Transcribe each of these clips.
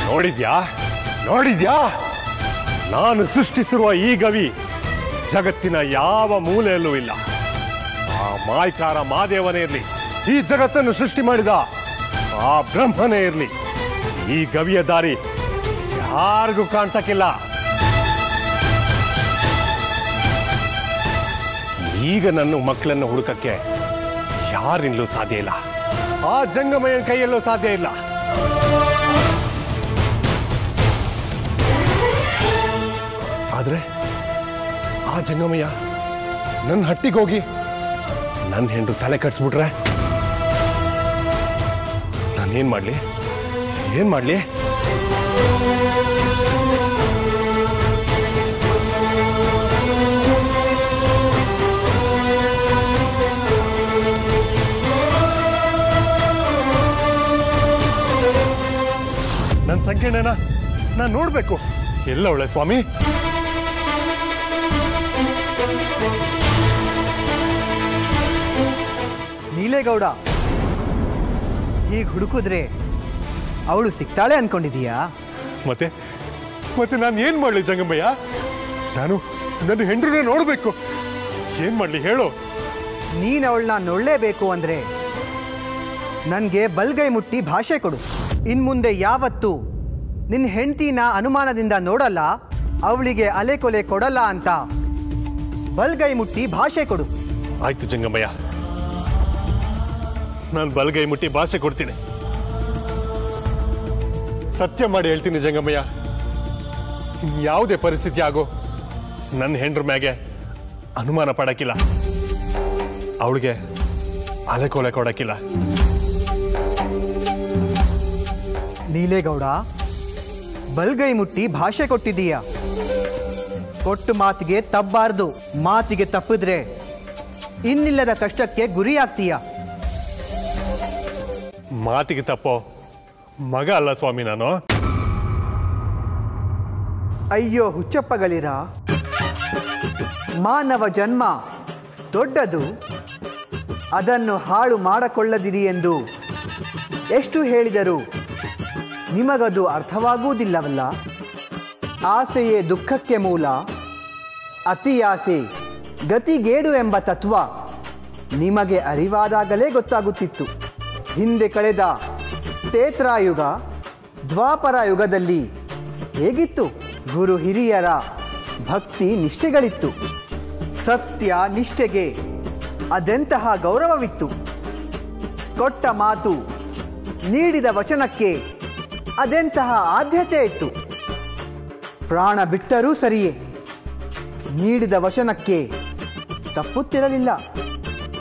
ನೋಡಿದ್ಯಾ ನೋಡಿದ್ಯಾ ನಾನು ಸೃಷ್ಟಿಸಿರುವ ಈ ಗವಿ ಜಗತ್ತಿನ ಯಾವ ಮೂಲೆಯಲ್ಲೂ ಇಲ್ಲ. ಆ ಮಾಯ್ಕಾರ ಮಾದೇವನೇ ಇರಲಿ, ಈ ಜಗತ್ತನ್ನು ಸೃಷ್ಟಿ ಮಾಡಿದ ಆ ಬ್ರಹ್ಮನೇ ಇರಲಿ, ಈ ಗವಿಯ ದಾರಿ ಯಾರಿಗೂ ಕಾಣಿಸಕ್ಕಿಲ್ಲ. ಈಗ ನನ್ನ ಮಕ್ಕಳನ್ನು ಹುಡುಕಕ್ಕೆ ಯಾರಿಂದಲೂ ಸಾಧ್ಯ ಇಲ್ಲ. ಆ ಜಂಗಮಯ್ಯನ ಕೈಯಲ್ಲೂ ಸಾಧ್ಯ ಇಲ್ಲ. ಆದ್ರೆ ಆ ಜಂಗಮಯ್ಯ ನನ್ನ ಹಟ್ಟಿಗೆ ಹೋಗಿ ನನ್ನ ಹೆಂಡು ತಲೆ ಕಟ್ಸ್ಬಿಟ್ರೆ ನಾನೇನ್ ಮಾಡ್ಲಿ? ಏನ್ ಮಾಡ್ಲಿ? ನನ್ನ ಸಂಕೀರ್ಣನ ನಾನು ನೋಡ್ಬೇಕು. ಎಲ್ಲ ಒಳ್ಳೆ ಸ್ವಾಮಿ. ನೀಲೇಗೌಡ, ಹೀಗೆ ಹುಡುಕಿದ್ರೆ ಅವಳು ಸಿಗ್ತಾಳೆ ಅನ್ಕೊಂಡಿದೀಯಾ? ಮತ್ತೆ ಮತ್ತೆ ನಾನು ಏನ್ ಮಾಡ್ಲಿ ಜಂಗಮಯ್ಯ? ನಾನು ನನ್ನ ಹೆಂಡ್ರನ್ನ ನೋಡ್ಬೇಕು. ಏನ್ ಮಾಡ್ಲಿ ಹೇಳು? ನೀನು ಅವಳನ್ನ ನೋಡಲೇಬೇಕು ಅಂದ್ರೆ ನನಗೆ ಬಲ್ಗೈ ಮುಟ್ಟಿ ಭಾಷೆ ಕೊಡು. ಇನ್ಮುಂದೆ ಯಾವತ್ತೂ ನಿನ್ನ ಹೆಂಡತಿನ ಅನುಮಾನದಿಂದ ನೋಡಲ್ಲ, ಅವಳಿಗೆ ಅಲೆ ಕೊಲೆ ಕೊಡಲ್ಲ ಅಂತ ಬಲ್ಗೈ ಮುಟ್ಟಿ ಭಾಷೆ ಕೊಡು. ಆಯ್ತು ಜಂಗಮಯ್ಯ, ನಾನು ಬಲ್ಗೈ ಮುಟ್ಟಿ ಭಾಷೆ ಕೊಡ್ತೀನಿ. ಸತ್ಯ ಮಾಡಿ ಹೇಳ್ತೀನಿ ಜಂಗಮಯ್ಯ, ಯಾವುದೇ ಪರಿಸ್ಥಿತಿ ಆಗೋ ನನ್ನ ಹೆಂಡ್ರ ಮ್ಯಾಗೆ ಅನುಮಾನ ಪಡಕ್ಕಿಲ್ಲ, ಅವಳಿಗೆ ಅಲೆ ಕೊಲೆ ಕೊಡಕ್ಕಿಲ್ಲ. ನೀಲೇಗೌಡ, ಬಲ್ಗೈ ಮುಟ್ಟಿ ಭಾಷೆ ಕೊಟ್ಟಿದ್ದೀಯ. ಕೊಟ್ಟು ಮಾತಿಗೆ ತಪ್ಪಬಾರ್ದು. ಮಾತಿಗೆ ತಪ್ಪಿದ್ರೆ ಇನ್ನಿಲ್ಲದ ಕಷ್ಟಕ್ಕೆ ಗುರಿಯಾಗ್ತೀಯ. ಮಾತಿಗೆ ತಪ್ಪೋ ಮಗ ಅಲ್ಲ ಸ್ವಾಮಿ ನಾನು. ಅಯ್ಯೋ ಹುಚ್ಚಪ್ಪಗಳಿರ, ಮಾನವ ಜನ್ಮ ದೊಡ್ಡದು, ಅದನ್ನು ಹಾಳು ಮಾಡಿಕೊಳ್ಳದಿರಿ ಎಂದು ಎಷ್ಟು ಹೇಳಿದರೂ ನಿಮಗದು ಅರ್ಥವಾಗುವುದಿಲ್ಲವಲ್ಲ. ಆಸೆಯೇ ದುಃಖಕ್ಕೆ ಮೂಲ, ಅತಿಯಾಸೆ ಗತಿಗೇಡು ಎಂಬ ತತ್ವ ನಿಮಗೆ ಅರಿವಾದಾಗಲೇ ಗೊತ್ತಾಗುತ್ತಿತ್ತು. ಹಿಂದೆ ಕಳೆದ ತೇತ್ರಾಯುಗ ದ್ವಾಪರ ಯುಗದಲ್ಲಿ ಹೇಗಿತ್ತು? ಗುರು ಹಿರಿಯರ ಭಕ್ತಿ ನಿಷ್ಠೆಗಳಿತ್ತು. ಸತ್ಯ ನಿಷ್ಠೆಗೆ ಅದೆಂತಹ ಗೌರವವಿತ್ತು. ಕೊಟ್ಟ ಮಾತು ನೀಡಿದ ವಚನಕ್ಕೆ ಅದೆಂತಹ ಆದ್ಯತೆ ಇತ್ತು. ಪ್ರಾಣ ಬಿಟ್ಟರೂ ಸರಿಯೇ, ನೀಡಿದ ವಚನಕ್ಕೆ ತಪ್ಪುತ್ತಿರಲಿಲ್ಲ.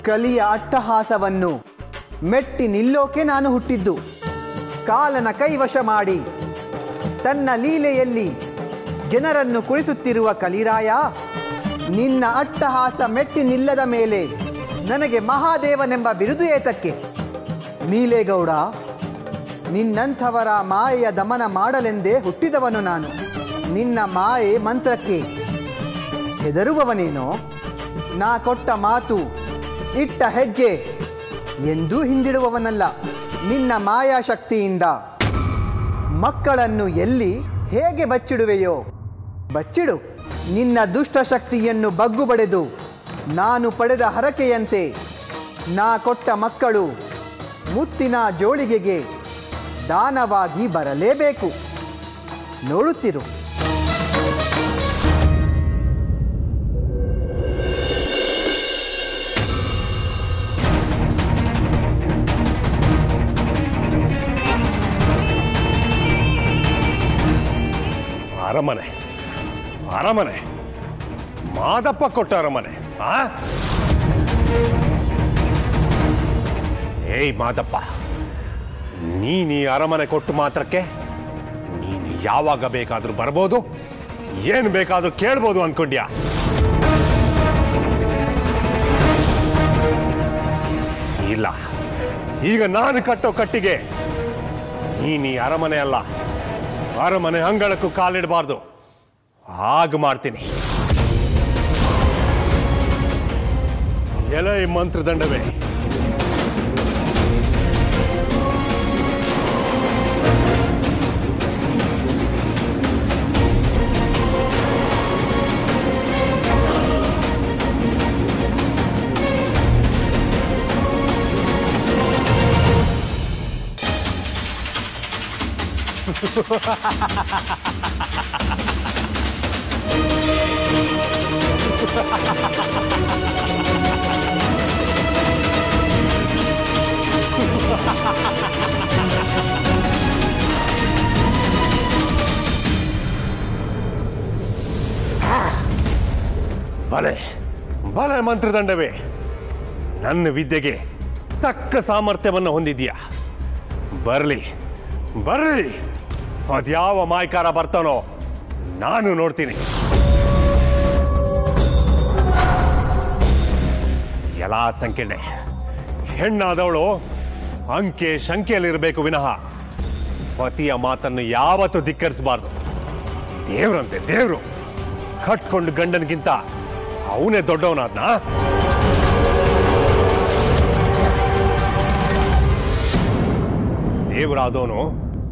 ಕಲಿಯ ಅಟ್ಟಹಾಸವನ್ನು ಮೆಟ್ಟಿ ನಿಲ್ಲೋಕೆ ನಾನು ಹುಟ್ಟಿದ್ದು. ಕಾಲನ ಕೈವಶ ಮಾಡಿ ತನ್ನ ಲೀಲೆಯಲ್ಲಿ ಜನರನ್ನು ಕುಳಿಸುತ್ತಿರುವ ಕಲಿರಾಯ, ನಿನ್ನ ಅಟ್ಟಹಾಸ ಮೆಟ್ಟಿ ನಿಲ್ಲದ ಮೇಲೆ ನನಗೆ ಮಹಾದೇವನೆಂಬ ಬಿರುದು ಏತಕ್ಕೆ? ನೀಲೇಗೌಡ, ನಿನ್ನಂಥವರ ಮಾಯೆಯ ದಮನ ಮಾಡಲೆಂದೇ ಹುಟ್ಟಿದವನು ನಾನು. ನಿನ್ನ ಮಾಯೆ ಮಂತ್ರಕ್ಕೆ ಹೆದರುವವನೇನೋ? ನಾ ಕೊಟ್ಟ ಮಾತು ಇಟ್ಟ ಹೆಜ್ಜೆ ಎಂದೂ ಹಿಂದಿಡುವವನಲ್ಲ. ನಿನ್ನ ಮಾಯಾಶಕ್ತಿಯಿಂದ ಮಕ್ಕಳನ್ನು ಎಲ್ಲಿ ಹೇಗೆ ಬಚ್ಚಿಡುವೆಯೋ ಬಚ್ಚಿಡು. ನಿನ್ನ ದುಷ್ಟಶಕ್ತಿಯನ್ನು ಬಗ್ಗು ಬಡೆದು ನಾನು ಪಡೆದ ಹರಕೆಯಂತೆ ನಾ ಕೊಟ್ಟ ಮಕ್ಕಳು ಮುತ್ತಿನ ಜೋಳಿಗೆಗೆ ದಾನವಾಗಿ ಬರಲೇಬೇಕು. ನೋಡುತ್ತಿರು. ಅರಮನೆ ಅರಮನೆ ಮಾದಪ್ಪ ಕೊಟ್ಟ ಅರಮನೆ. ಏಯ್ ಮಾದಪ್ಪ, ನೀನು ಅರಮನೆ ಕೊಟ್ಟು ಮಾತ್ರಕ್ಕೆ ನೀನು ಯಾವಾಗ ಬೇಕಾದ್ರೂ ಬರ್ಬೋದು, ಏನು ಬೇಕಾದ್ರೂ ಕೇಳ್ಬೋದು ಅನ್ಕೊಂಡ್ಯಾ? ಇಲ್ಲ, ಈಗ ನಾನು ಕಟ್ಟೋ ಕಟ್ಟಿಗೆ ನೀನು ಅರಮನೆ ಅಲ್ಲ, ಅರಮನೆ ಅಂಗಳಕ್ಕೂ ಕಾಲಿಡಬಾರ್ದು. ಹಾಗೆ ಮಾಡ್ತೀನಿ. ಎಲೆ ಮಂತ್ರದಂಡವೇ, ಬಲೆ ಬಲೆ ಮಂತ್ರದಂಡವೇ, ನನ್ನ ವಿದ್ಯೆಗೆ ತಕ್ಕ ಸಾಮರ್ಥ್ಯವನ್ನು ಹೊಂದಿದ್ಯಾ. ಬರಲಿ ಬರಲಿ, ಅದ್ಯಾವ ಮಾಯ್ಕಾರ ಬರ್ತಾನೋ ನಾನು ನೋಡ್ತೀನಿ. ಎಲ್ಲ ಸಂಖ್ಯೆ ಹೆಣ್ಣಾದವಳು ಅಂಕೆ ಶಂಕೆಯಲ್ಲಿರಬೇಕು ವಿನಃ ಪತಿಯ ಮಾತನ್ನು ಯಾವತ್ತೂ ಧಿಕ್ಕರಿಸಬಾರ್ದು. ದೇವ್ರಂತೆ ದೇವ್ರು, ಕಟ್ಕೊಂಡು ಗಂಡನಿಗಿಂತ ಅವನೇ ದೊಡ್ಡವನಾದ್ನ. ದೇವರಾದವನು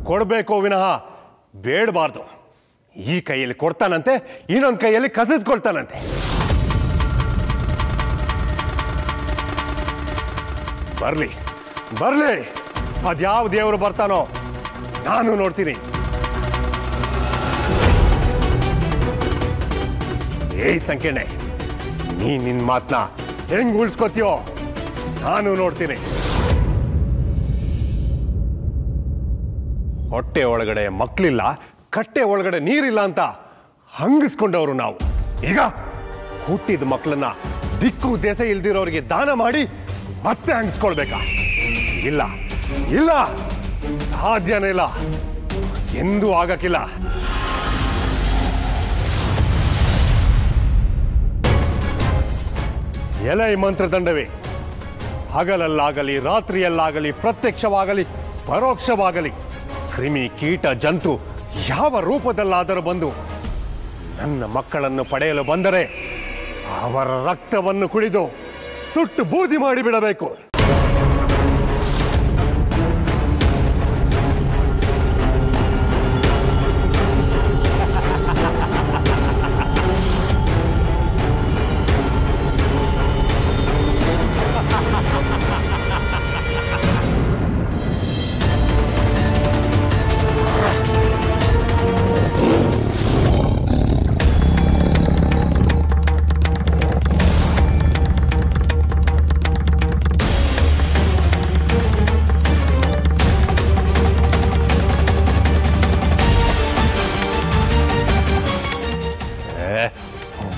ಕೊಡಬೇಕು ವಿನಃ ಬೇಡಬಾರ್ದು. ಈ ಕೈಯಲ್ಲಿ ಕೊಡ್ತಾನಂತೆ, ಇನ್ನೊಂದು ಕೈಯಲ್ಲಿ ಕಸಿದ್ಕೊಳ್ತಾನಂತೆ. ಬರ್ಲಿ ಬರ್ಲಿ, ಅದ್ಯಾವ ದೇವರು ಬರ್ತಾನೋ ನಾನು ನೋಡ್ತೀನಿ. ಏಯ್ ಸಂಕೀರ್ಣೆ, ನೀ ನಿನ್ನ ಮಾತನ್ನ ಹೆಂಗ್ ಉಳಿಸ್ಕೋತೀಯೋ ನಾನು ನೋಡ್ತೀನಿ. ಹೊಟ್ಟೆ ಒಳಗಡೆ ಮಕ್ಕಳಿಲ್ಲ, ಕಟ್ಟೆ ಒಳಗಡೆ ನೀರಿಲ್ಲ ಅಂತ ಹಂಗಿಸ್ಕೊಂಡವರು ನಾವು. ಈಗ ಹುಟ್ಟಿದ ಮಕ್ಕಳನ್ನ ದಿಕ್ಕು ದೆಸೆ ಇಲ್ದಿರೋರಿಗೆ ದಾನ ಮಾಡಿ ಮತ್ತೆ ಹಂಗಿಸ್ಕೊಳ್ಬೇಕಾ? ಇಲ್ಲ ಇಲ್ಲ, ಸಾಧ್ಯನೇ ಇಲ್ಲ, ಎಂದೂ ಆಗಕ್ಕಿಲ್ಲ. ಎಲೆ ಮಂತ್ರದಂಡವೇ, ಹಗಲಲ್ಲಾಗಲಿ ರಾತ್ರಿಯಲ್ಲಾಗಲಿ ಪ್ರತ್ಯಕ್ಷವಾಗಲಿ ಪರೋಕ್ಷವಾಗಲಿ ಕ್ರಿಮಿ ಕೀಟ ಜಂತು ಯಾವ ರೂಪದಲ್ಲಾದರೂ ಬಂದು ನನ್ನ ಮಕ್ಕಳನ್ನು ಪಡೆಯಲು ಬಂದರೆ ಅವರ ರಕ್ತವನ್ನು ಕುಡಿದು ಸುಟ್ಟು ಬೂದಿ ಮಾಡಿಬಿಡಬೇಕು.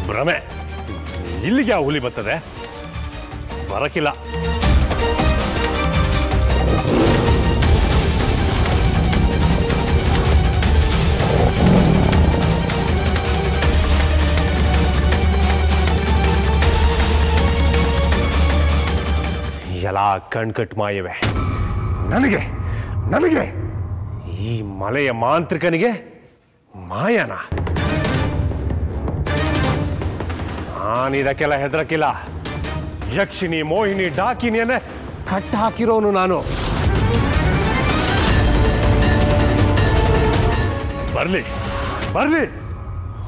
ಭ್ರಮೆ, ಇಲ್ಲಿಗೆ ಯಾವ ಹುಲಿ ಬರ್ತದೆ? ಬರಕ್ಕಿಲ್ಲ. ಎಲ್ಲ ಕಣ್ಕಟ್ ಮಾಯವೇ. ನನಗೆ ನನಗೆ ಈ ಮಲೆಯ ಮಾಂತ್ರಿಕನಿಗೆ ಮಾಯನ. ನಾನಿದಕ್ಕೆಲ್ಲ ಹೆದರಕ್ಕಿಲ್ಲ. ಯಕ್ಷಿಣಿ ಮೋಹಿನಿ ಡಾಕಿನಿಯನ್ನೇ ಕಟ್ಟ ಹಾಕಿರೋನು ನಾನು. ಬರ್ಲಿ ಬರ್ಲಿ,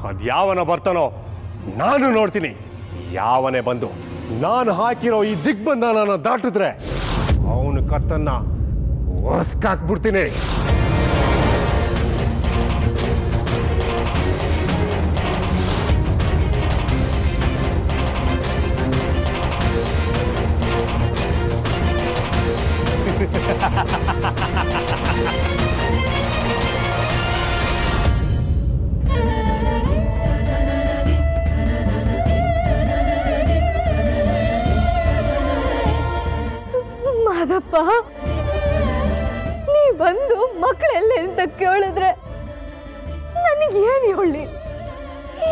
ಅದ್ಯಾವನ ಬರ್ತಾನೋ ನಾನು ನೋಡ್ತೀನಿ. ಯಾವನೇ ಬಂದು ನಾನು ಹಾಕಿರೋ ಈ ದಿಗ್ಬಂಧನ ದಾಟಿದ್ರೆ ಅವನು ಕತ್ತನ್ನ ಒಸ್ಕಾಕ್ಬಿಡ್ತೀನಿ. ಮಾದಪ್ಪ, ನೀ ಬಂದು ಮಕ್ಕಳೆಲ್ಲ ಅಂತ ಕೇಳಿದ್ರೆ ನನಗೇನು ಹೇಳಿ?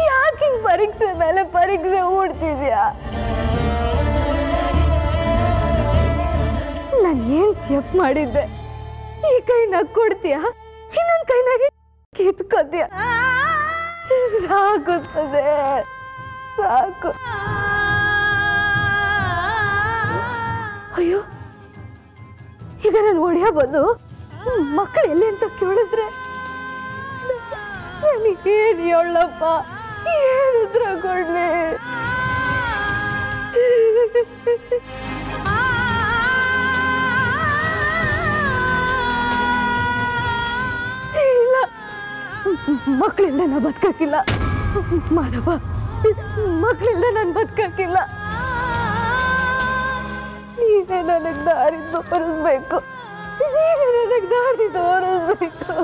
ಯಾಕೆ ಪರೀಕ್ಷೆ ಮೇಲೆ ಪರೀಕ್ಷೆ ಓಡ್ತಿದ್ಯಾ? ನಾನೇನ್ ತಪ್ಪು ಮಾಡಿದ್ದೆ? ಈ ಕೈನಾಗ ಕೊಡ್ತೀಯ, ಇನ್ನೊಂದ್ ಕೈನಾಗೆ ಕಿತ್ಕೋತೀಯ. ಸಾಕುತ್ತದೆ, ಸಾಕು. ಅಯ್ಯೋ, ಈಗ ನಾನು ಒಡೆಯ ಬಂದು ಮಕ್ಕಳು ಎಲ್ಲಿ ಅಂತ ಕೇಳಿದ್ರೆ ನನಗೇನು ಹೇಳಪ್ಪ? ಏನು ಉತ್ತರ ಕೊಡ್ಲಿ? ಮಕ್ಕಳಿಂದ ನಾ ಬದುಕಕ್ಕಿಲ್ಲ ಮಾಧವ, ಮಕ್ಕಳಿಂದ ನಾನು ಬದುಕಕ್ಕಿಲ್ಲ. ನೀನೇ ನನಗೆ ದಾರಿ ತೋರಿಸ್ಬೇಕು, ನೀನೇ ನನಗೆ ದಾರಿ ತೋರಿಸ್ಬೇಕು.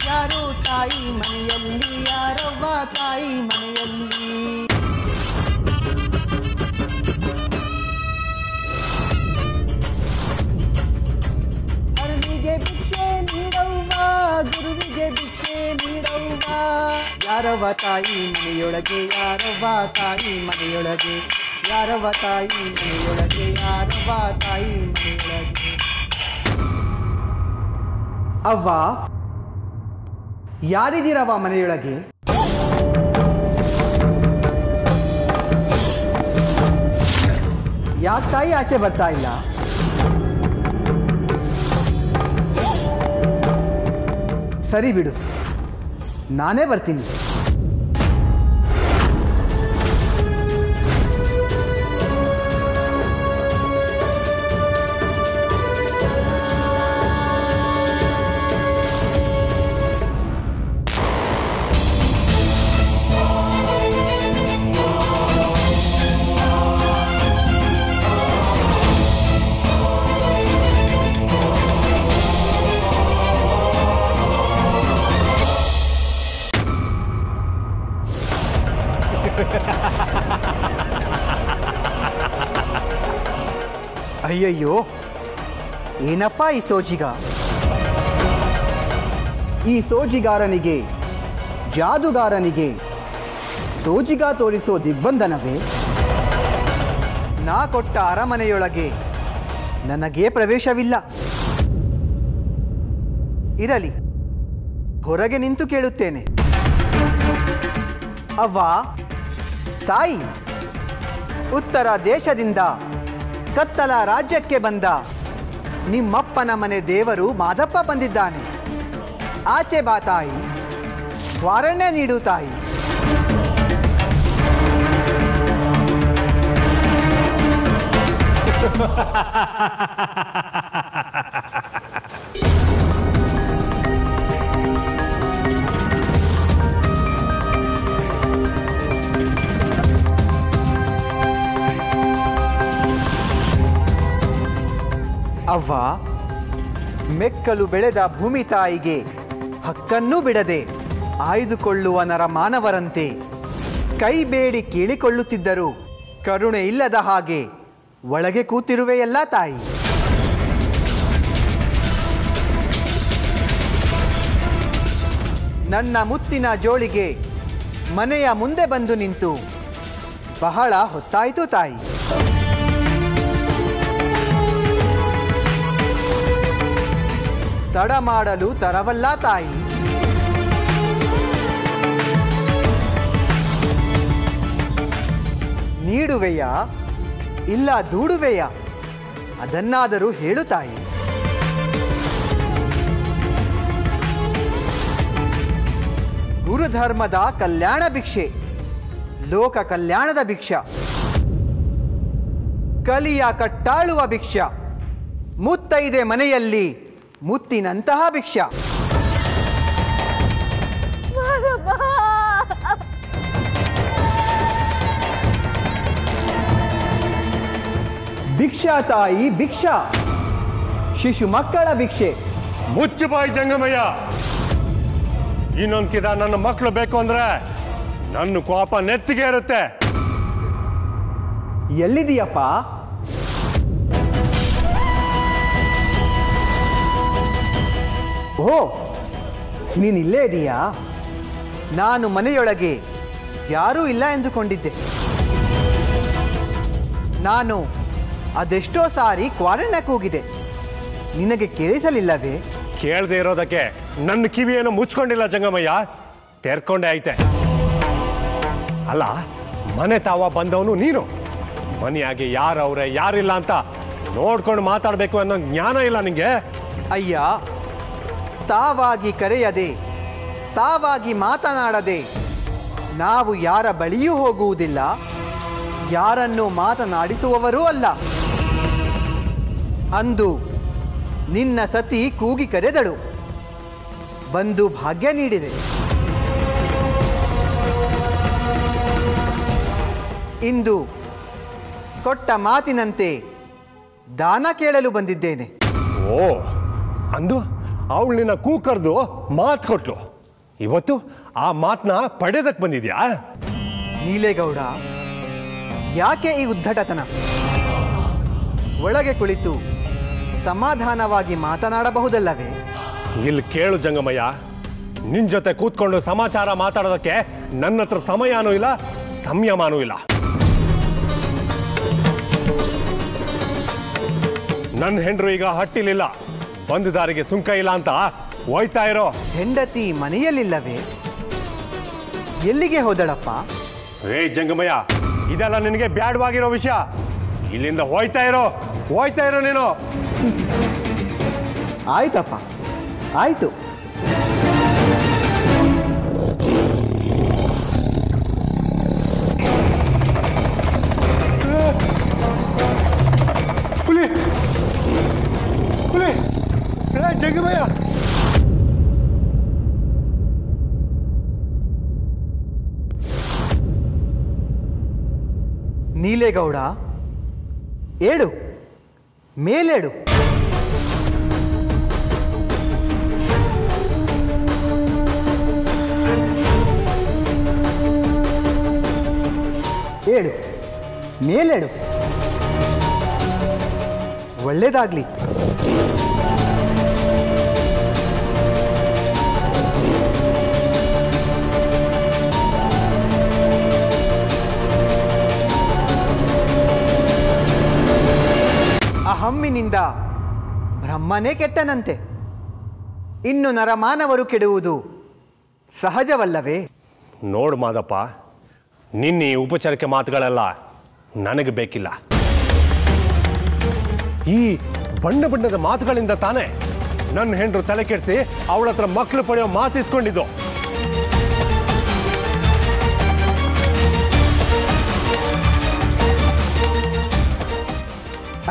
ಯಾರೋ ತಾಯಿ ಮನೆಯಲ್ಲಿ, ಯಾರೊಬ್ಬ ತಾಯಿ ಮನೆಯಲ್ಲಿ. ಅರವಿಗೆ ಭಿಕ್ಷೆ ನೀಡವ್ವ, ಗುರುವಿಗೆ ಭಿಕ್ಷೆ ನೀಡವ್ವ. ಯಾರವ್ವ ತಾಯಿ ಮನೆಯೊಳಗೆ, ಯಾರವ್ವ ತಾಯಿ ಮನೆಯೊಳಗೆ, ಯಾರವ್ವ ತಾಯಿ ಮನೆಯೊಳಗೆ, ಯಾರವ್ವ ತಾಯಿ ಮನೆಯೊಳಗೆ. ಅವ್ವ, ಯಾರಿದ್ದೀರವ ಮನೆಯೊಳಗೆ? ಯಾಕೆ ತಾಯಿ ಆಚೆ ಬರ್ತಾ ಇಲ್ಲ? ಸರಿ ಬಿಡು, ನಾನೇ ಬರ್ತೀನಿ. ಅಯ್ಯಯ್ಯೋ, ಏನಪ್ಪ ಈ ಸೋಜಿಗ? ಈ ಸೋಜಿಗಾರನಿಗೆ, ಜಾದುಗಾರನಿಗೆ ಸೋಜಿಗ ತೋರಿಸೋ ದಿಗ್ಬಂಧನವೇ? ನಾ ಕೊಟ್ಟ ಅರಮನೆಯೊಳಗೆ ನನಗೇ ಪ್ರವೇಶವಿಲ್ಲ. ಇರಲಿ, ಹೊರಗೆ ನಿಂತು ಕೇಳುತ್ತೇನೆ. ಅವ್ವ ತಾಯಿ, ಉತ್ತರ ದೇಶದಿಂದ ಕತ್ತಲ ರಾಜ್ಯಕ್ಕೆ ಬಂದ ನಿಮ್ಮಪ್ಪನ ಮನೆ ದೇವರು ಮಾದಪ್ಪ ಬಂದಿದ್ದಾನೆ. ಆಚೆ ಬಾ ತಾಯಿ, ವಾರಣೆ ನೀಡು ತಾಯಿ. ಅವ್ವ, ಮೆಕ್ಕಲು ಬೆಳೆದ ಭೂಮಿ ತಾಯಿಗೆ ಹಕ್ಕನ್ನೂ ಬಿಡದೆ ಆಯ್ದುಕೊಳ್ಳುವ ನರ ಮಾನವರಂತೆ ಕೈ ಬೇಡಿ ಕೇಳಿಕೊಳ್ಳುತ್ತಿದ್ದರು ಕರುಣೆ ಇಲ್ಲದ ಹಾಗೆ ಒಳಗೆ ಕೂತಿರುವೆಯಲ್ಲ ತಾಯಿ. ನನ್ನ ಮುತ್ತಿನ ಜೋಳಿಗೆ ಮನೆಯ ಮುಂದೆ ಬಂದು ನಿಂತು ಬಹಳ ಹೊತ್ತಾಯಿತು ತಾಯಿ. ತಡ ಮಾಡಲು ತರವಲ್ಲ ತಾಯಿ. ನೀಡುವೆಯಾ ಇಲ್ಲ ದೂಡುವೆಯಾ? ಅದನ್ನಾದರೂ ಹೇಳು ತಾಯಿ. ಗುರುಧರ್ಮದ ಕಲ್ಯಾಣ ಭಿಕ್ಷೆ, ಲೋಕ ಕಲ್ಯಾಣದ ಭಿಕ್ಷ, ಕಲಿಯ ಕಟ್ಟಾಳುವ ಭಿಕ್ಷ, ಮುತ್ತೈದೆ ಮನೆಯಲ್ಲಿ ಮುತ್ತಿನಂತಹ ಭಿಕ್ಷ. ಭಿಕ್ಷಾ ತಾಯಿ ಭಿಕ್ಷಾ, ಶಿಶು ಮಕ್ಕಳ ಭಿಕ್ಷೆ. ಮುಚ್ಚು ಬಾಯಿ ಜಂಗಮಯ್ಯ. ಇನ್ನೊಂದ್ಕಿದ ನನ್ನ ಮಕ್ಕಳು ಬೇಕು ಅಂದ್ರೆ ನನ್ನ ಕೋಪ ನೆತ್ತಿಗೆ ಇರುತ್ತೆ. ಎಲ್ಲಿದೀಯಪ್ಪ? ಓ, ನೀನು ಇಲ್ಲೇ ಇದೀಯಾ? ನಾನು ಮನೆಯೊಳಗೆ ಯಾರೂ ಇಲ್ಲ ಎಂದುಕೊಂಡಿದ್ದೆ. ನಾನು ಅದೆಷ್ಟೋ ಸಾರಿ ಕ್ವಾರಂಟೈನ್ ಹೋಗಿದೆ, ನಿನಗೆ ಕೇಳಿಸಲಿಲ್ಲವೇ? ಕೇಳದೆ ಇರೋದಕ್ಕೆ ನನ್ನ ಕಿವಿಯನ್ನು ಮುಚ್ಕೊಂಡಿಲ್ಲ ಜಂಗಮಯ್ಯ, ತೆರ್ಕೊಂಡೇ ಐತೆ. ಅಲ್ಲ, ಮನೆ ತಾವ ಬಂದವನು ನೀನು. ಮನೆಯಾಗೆ ಯಾರವ್ರೆ ಯಾರಿಲ್ಲ ಅಂತ ನೋಡ್ಕೊಂಡು ಮಾತಾಡಬೇಕು ಅನ್ನೋ ಜ್ಞಾನ ಇಲ್ಲ ನಿಂಗೆ. ಅಯ್ಯ, ತಾವಾಗಿ ಕರೆಯದೆ ತಾವಾಗಿ ಮಾತನಾಡದೆ ನಾವು ಯಾರ ಬಳಿಯೂ ಹೋಗುವುದಿಲ್ಲ, ಯಾರನ್ನು ಮಾತನಾಡಿಸುವವರೂ ಅಲ್ಲ. ಅಂದು ನಿನ್ನ ಸತಿ ಕೂಗಿ ಕರೆದಳು, ಬಂದು ಭಾಗ್ಯ ನೀಡಿದೆ. ಇಂದು ಕೊಟ್ಟ ಮಾತಿನಂತೆ ದಾನ ಕೇಳಲು ಬಂದಿದ್ದೇನೆ. ಓ, ಅಂದು ಅವಳು ನಿನ್ನ ಕೂಕರ್ದು ಮಾತು ಕೊಟ್ಲು, ಇವತ್ತು ಆ ಮಾತನ್ನ ಪಡೆದಕ್ಕೆ ಬಂದಿದ್ಯಾ? ನೀಲೇಗೌಡ, ಯಾಕೆ ಈ ಉದ್ದಟತನ? ಒಳಗೆ ಕುಳಿತು ಸಮಾಧಾನವಾಗಿ ಮಾತನಾಡಬಹುದಲ್ಲವೇ? ಇಲ್ಲಿ ಕೇಳು ಜಂಗಮಯ್ಯ, ನಿನ್ ಜೊತೆ ಕೂತ್ಕೊಂಡು ಸಮಾಚಾರ ಮಾತಾಡೋದಕ್ಕೆ ನನ್ನ ಹತ್ರ ಸಮಯನೂ ಇಲ್ಲ, ಸಂಯಮನೂ ಇಲ್ಲ. ನನ್ನ ಹೆಂಡ್ರು ಈಗ ಹಟ್ಟಿಲಿಲ್ಲ, ಬಂದ ದಾರಿಗೆ ಸುಂಕ ಇಲ್ಲ ಅಂತ ಹೋಯ್ತಾ ಇರೋ. ಹೆಂಡತಿ ಮನೆಯಲ್ಲಿಲ್ಲವೇ? ಎಲ್ಲಿಗೆ ಹೋದಳಪ್ಪ? ರೇ ಜಂಗಮಯ್ಯ, ಇದೆಲ್ಲ ನಿನಗೆ ಬ್ಯಾಡವಾಗಿರೋ ವಿಷಯ. ಇಲ್ಲಿಂದ ಹೋಯ್ತಾ ಇರೋ ನೀನು. ಆಯ್ತಪ್ಪ, ಆಯ್ತು. ಹುಲಿ ಹುಲಿ, ಜಂಗಮಯ್ಯ. ನೀಲೇಗೌಡ, ಏಳು, ಮೇಲೇಳು. ಏಳು, ಮೇಲೇಳು. ಒಳ್ಳೇದಾಗ್ಲಿ. ಅಹಮ್ಮಿನಿಂದ ಬ್ರಹ್ಮನೇ ಕೆಟ್ಟನಂತೆ, ಇನ್ನು ನರಮಾನವರು ಕೆಡುವುದು ಸಹಜವಲ್ಲವೇ? ನೋಡು ಮಾದಪ್ಪ, ನಿನ್ನ ಈ ಉಪಚಾರಕ್ಕೆ ಮಾತುಗಳೆಲ್ಲ ನನಗೆ ಬೇಕಿಲ್ಲ. ಈ ಬಣ್ಣ ಬಣ್ಣದ ಮಾತುಗಳಿಂದ ತಾನೇ ನನ್ನ ಹೆಂಡ್ರು ತಲೆ ಕೆಡಿಸಿ ಅವಳ ಹತ್ರ ಮಕ್ಕಳು ಪಡೆಯೋ ಮಾತಿಸ್ಕೊಂಡಿದ್ದು.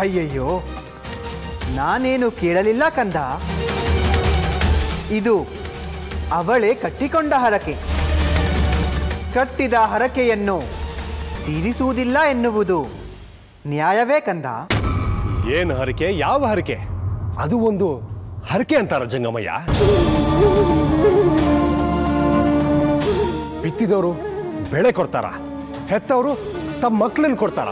ಅಯ್ಯಯ್ಯೋ, ನಾನೇನು ಕೇಳಲಿಲ್ಲ ಕಂದ. ಇದು ಅವಳೇ ಕಟ್ಟಿಕೊಂಡ ಹರಕೆ. ಕಟ್ಟಿದ ಹರಕೆಯನ್ನು ತೀರಿಸುವುದಿಲ್ಲ ಎನ್ನುವುದು ನ್ಯಾಯವೇ ಕಂದ? ಏನು ಹರಕೆ? ಯಾವ ಹರಕೆ? ಅದು ಒಂದು ಹರಕೆ ಅಂತಾರ ಜಂಗಮಯ್ಯ? ಬಿತ್ತಿದವರು ಬೆಳೆ ಕೊಡ್ತಾರ, ಹೆತ್ತವರು ತಮ್ಮ ಮಕ್ಕಳನ್ನ ಕೊಡ್ತಾರ.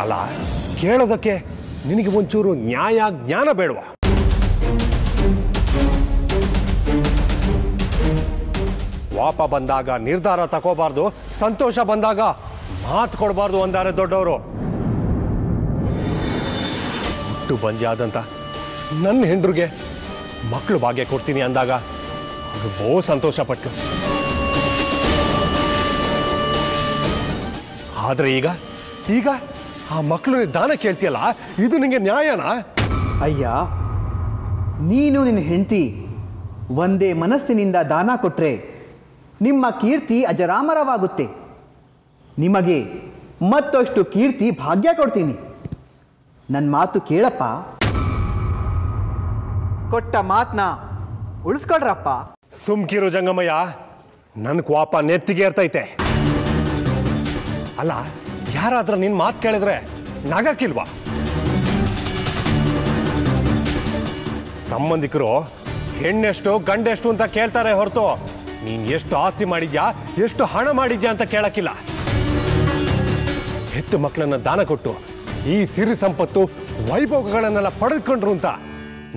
ಅಲ್ಲ, ಕೇಳೋದಕ್ಕೆ ನಿನಗೆ ಒಂಚೂರು ನ್ಯಾಯ ಜ್ಞಾನ ಬೇಡವಾ? ವಾಪ ಬಂದಾಗ ನಿರ್ಧಾರ ತಗೋಬಾರ್ದು, ಸಂತೋಷ ಬಂದಾಗ ಮಾತು ಕೊಡಬಾರ್ದು ಅಂದಾರೆ ದೊಡ್ಡವರು. ಹುಟ್ಟು ಬಂಜಾದಂತ ನನ್ನ ಹೆಂಡ್ರಿಗೆ ಮಕ್ಕಳು ಭಾಗ್ಯ ಕೊಡ್ತೀನಿ ಅಂದಾಗ ಅವರು ಬಹು ಸಂತೋಷ ಪಟ್ಲು. ಆದ್ರೆ ಈಗ ಈಗ ಆ ಮಕ್ಕಳು ದಾನ ಕೇಳ್ತೀಯಲ್ಲ, ಇದು ನಿಂಗೆ ನ್ಯಾಯನಾ? ಅಯ್ಯ, ನೀನು ನಿನ್ನ ಹೆಂಡತಿ ಒಂದೇ ಮನಸ್ಸಿನಿಂದ ದಾನ ಕೊಟ್ರೆ ನಿಮ್ಮ ಕೀರ್ತಿ ಅಜರಾಮರವಾಗುತ್ತೆ. ನಿಮಗೆ ಮತ್ತಷ್ಟು ಕೀರ್ತಿ ಭಾಗ್ಯ ಕೊಡ್ತೀನಿ. ನನ್ನ ಮಾತು ಕೇಳಪ್ಪ. ಕೊಟ್ಟ ಮಾತನ್ನ ಉಳಿಸ್ಕೊಳ್ರಪ್ಪ. ಸುಮ್ಕಿರು ಜಂಗಮಯ್ಯ, ನನ್ನ ಕೋಪ ನೆತ್ತಿಗೆ ಇರ್ತೈತೆ. ಅಲ್ಲ, ಯಾರಾದ್ರೂ ನಿನ್ ಮಾತು ಕೇಳಿದ್ರೆ ನಗಕ್ಕಿಲ್ವಾ? ಸಂಬಂಧಿಕರು ಹೆಣ್ಣೆಷ್ಟು ಗಂಡೆಷ್ಟು ಅಂತ ಕೇಳ್ತಾರೆ ಹೊರತು ನೀನ್ ಎಷ್ಟು ಆಸ್ತಿ ಮಾಡಿದ್ಯಾ, ಎಷ್ಟು ಹಣ ಮಾಡಿದ್ಯಾ ಅಂತ ಕೇಳಕ್ಕಿಲ್ಲ. ಹೆತ್ತು ಮಕ್ಕಳನ್ನ ದಾನ ಕೊಟ್ಟು ಈ ಸಿರಿ ಸಂಪತ್ತು ವೈಭವಗಳನ್ನೆಲ್ಲ ಪಡೆದುಕೊಂಡ್ರು ಅಂತ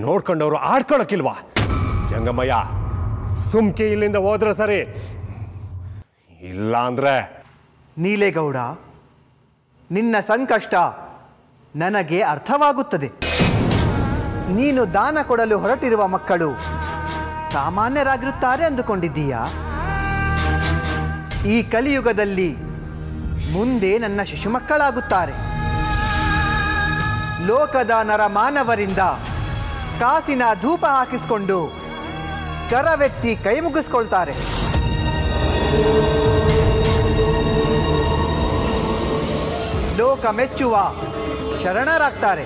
ನೋಡ್ಕೊಂಡವ್ರು ಆಡ್ಕೊಳಕ್ಕಿಲ್ವಾ? ಜಂಗಮಯ್ಯ, ಸುಮ್ಕೆ ಇಲ್ಲಿಂದ ಹೋದ್ರೆ ಸರಿ, ಇಲ್ಲ ಅಂದ್ರೆ. ನೀಲೇಗೌಡ, ನಿನ್ನ ಸಂಕಷ್ಟ ನನಗೆ ಅರ್ಥವಾಗುತ್ತದೆ. ನೀನು ದಾನ ಕೊಡಲು ಹೊರಟಿರುವ ಮಕ್ಕಳು ಸಾಮಾನ್ಯರಾಗಿರುತ್ತಾರೆ ಅಂದುಕೊಂಡಿದ್ದೀಯಾ? ಈ ಕಲಿಯುಗದಲ್ಲಿ ಮುಂದೆ ನನ್ನ ಶಿಶುಮಕ್ಕಳಾಗುತ್ತಾರೆ. ಲೋಕದ ನರಮಾನವರಿಂದ ಕಾಸಿನ ಧೂಪ ಹಾಕಿಸಿಕೊಂಡು ಕರವೆತ್ತಿ ಕೈ ಮುಗಿಸ್ಕೊಳ್ತಾರೆ. ಲೋಕ ಮೆಚ್ಚುವ ಶರಣರಾಗ್ತಾರೆ.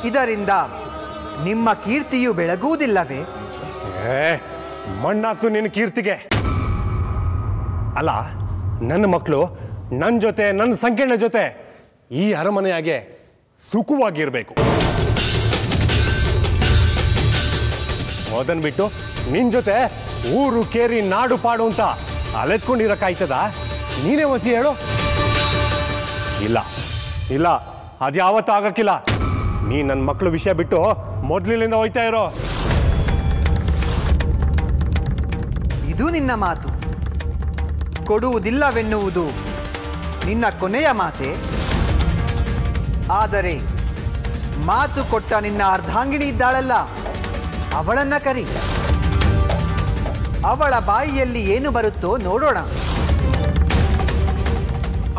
ಇದರಿಂದ ನಿಮ್ಮ ಕೀರ್ತಿಯು ಬೆಳಗುವುದಿಲ್ಲವೇ? ಮಣ್ಣಾತು ನಿನ್ನ ಕೀರ್ತಿಗೆ. ಅಲ್ಲ, ನನ್ನ ಮಕ್ಕಳು ನನ್ನ ಜೊತೆ, ನನ್ನ ಸಂಕೀರ್ಣ ಜೊತೆ ಈ ಅರಮನೆಯಾಗೆ ಸುಖವಾಗಿರ್ಬೇಕು. ಅದನ್ ಬಿಟ್ಟು ನಿನ್ ಜೊತೆ ಊರು ಕೇರಿ ನಾಡು ಪಾಡು ಅಂತ ಅಲೆತ್ಕೊಂಡಿರಕ್ಕಾಯ್ತದ? ನೀನೇ ಒಸಿ ಹೇಳು. ಇಲ್ಲ ಇಲ್ಲ, ಅದ್ಯಾವತ್ತೂ ಆಗಕ್ಕಿಲ್ಲ. ನೀ ನನ್ನ ಮಕ್ಕಳು ವಿಷಯ ಬಿಟ್ಟು ಮೊದಲಿನಿಂದ ಹೋಯ್ತಾ ಇರೋ. ಇದು ನಿನ್ನ ಮಾತು? ಕೊಡುವುದಿಲ್ಲವೆನ್ನುವುದು ನಿನ್ನ ಕೊನೆಯ ಮಾತೆ? ಆದರೆ ಮಾತು ಕೊಟ್ಟ ನಿನ್ನ ಅರ್ಧಾಂಗಿಣಿ ಇದ್ದಾಳಲ್ಲ, ಅವಳನ್ನ ಕರಿ. ಅವಳ ಬಾಯಿಯಲ್ಲಿ ಏನು ಬರುತ್ತೋ ನೋಡೋಣ.